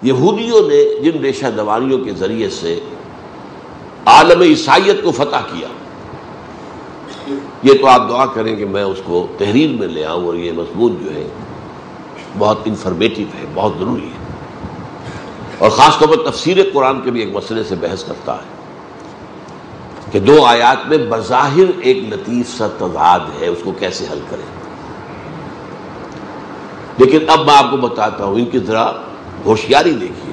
یہودیوں نے جن ریشہ دوانیوں کے ذریعے سے عالم عیسائیت کو فتح کیا، یہ تو آپ دعا کریں کہ میں اس کو تحریر میں لے آؤں، اور یہ مضمون جو ہے بہت انفارمیٹیو ہے، بہت ضروری ہے، اور خاص طور پر تفسیر قرآن کے بھی ایک مسئلے سے بحث کرتا ہے کہ دو آیات میں بظاہر ایک لطیف سا تضاد ہے، اس کو کیسے حل کریں۔ لیکن اب میں آپ کو بتاتا ہوں، ان کی ذرا ہوشیاری دیکھیے۔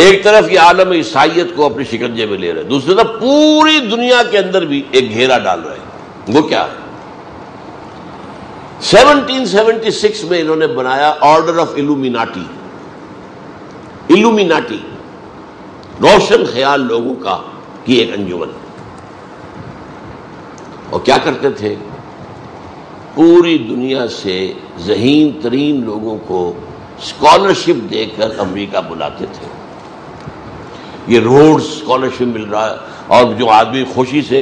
ایک طرف یہ عالم عیسائیت کو اپنے شکنجے میں لے رہے، دوسری طرف پوری دنیا کے اندر بھی ایک گھیرا ڈال رہے ہیں۔ وہ کیا ہے؟ 1776 میں انہوں نے بنایا آرڈر آف الومیناٹی۔ الومیناٹی روشن خیال لوگوں کی ایک انجمن، اور کیا کرتے تھے؟ پوری دنیا سے ذہین ترین لوگوں کو اسکالرشپ دے کر امریکہ بلاتے تھے۔ یہ روڈ اسکالرشپ مل رہا ہے، اور جو آدمی خوشی سے،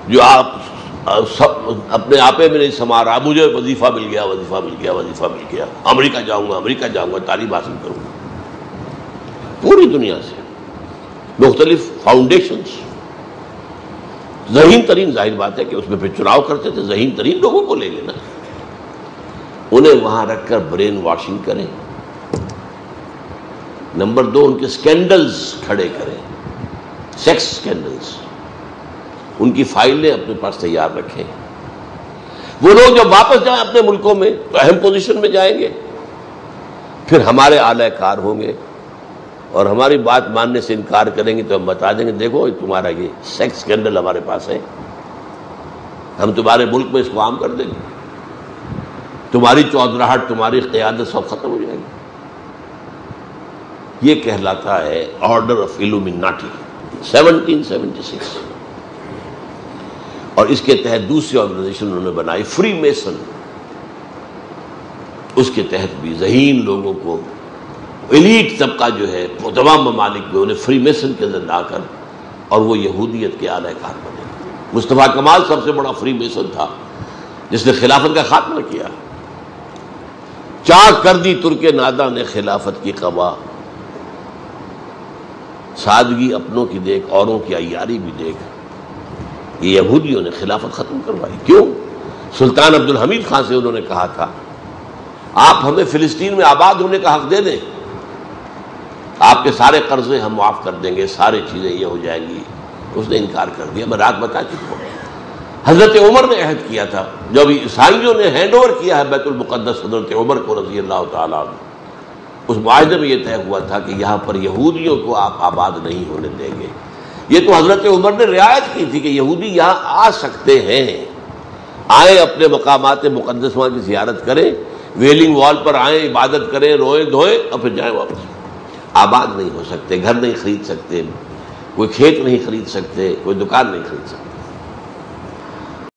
جو آپ اپنے آپے میں نہیں سما رہا، مجھے وظیفہ مل گیا، وظیفہ مل گیا، وظیفہ مل گیا، امریکہ جاؤں گا، امریکہ جاؤں گا، تعلیم حاصل کروں گا۔ پوری دنیا سے مختلف فاؤنڈیشنز، ذہین ترین، ظاہر بات ہے کہ اس میں پھر چناؤ کرتے تھے، ذہین ترین لوگوں کو لے لینا، انہیں وہاں رکھ کر برین واشنگ کریں۔ نمبر 2، ان کے سکینڈلز کھڑے کریں، سیکس سکینڈلز، ان کی فائلیں اپنے پاس تیار رکھیں۔ وہ لوگ جب واپس جائیں اپنے ملکوں میں تو اہم پوزیشن میں جائیں گے، پھر ہمارے اعلی کار ہوں گے، اور ہماری بات ماننے سے انکار کریں گے تو ہم بتا دیں گے دیکھو تمہارا یہ سیکس سکینڈل ہمارے پاس ہے، ہم تمہارے ملک میں اس کو عام کر دیں گے، تمہاری چودراہٹ، تمہاری قیادت سب ختم ہو جائے گی۔ یہ کہلاتا ہے آرڈر آف الومیناٹی، 1776۔ اور اس کے تحت دوسری آرگنائزیشن انہوں نے بنائی، فری میسن۔ اس کے تحت بھی ذہین لوگوں کو، ایلیٹ طبقہ جو ہے وہ تمام ممالک میں، انہیں فری میسن کے اندر لا کر، اور وہ یہودیت کے اعلی کار بنے۔ مصطفیٰ کمال سب سے بڑا فری میسن تھا جس نے خلافت کا خاتمہ کیا۔ چاک کر دی ترک ناداں نے خلافت کی قبا، سادگی اپنوں کی دیکھ، اوروں کی عیاری بھی دیکھ۔ یہ یہودیوں نے خلافت ختم کروائی۔ کیوں؟ سلطان عبد الحمید خان سے انہوں نے کہا تھا آپ ہمیں فلسطین میں آباد ہونے کا حق دے دیں، آپ کے سارے قرضے ہم معاف کر دیں گے، ساری چیزیں یہ ہو جائیں گی۔ اس نے انکار کر دیا۔ میں رات بتا چکا ہوں، حضرت عمر نے عہد کیا تھا، جب عیسائیوں نے ہینڈ اوور کیا ہے بیت المقدس حضرت عمر کو رضی اللہ تعالیٰ عنہ، اس معاہدے میں یہ طے ہوا تھا کہ یہاں پر یہودیوں کو آپ آباد نہیں ہونے دیں گے۔ یہ تو حضرت عمر نے رعایت کی تھی کہ یہودی یہاں آ سکتے ہیں، آئیں اپنے مقامات مقدسہ کی زیارت کریں، ویلنگ وال پر آئیں، عبادت کریں، روئیں دھوئیں، اور پھر جائیں واپس۔ آباد نہیں ہو سکتے، گھر نہیں خرید سکتے، کوئی کھیت نہیں خرید سکتے، کوئی دکان نہیں خرید سکتے۔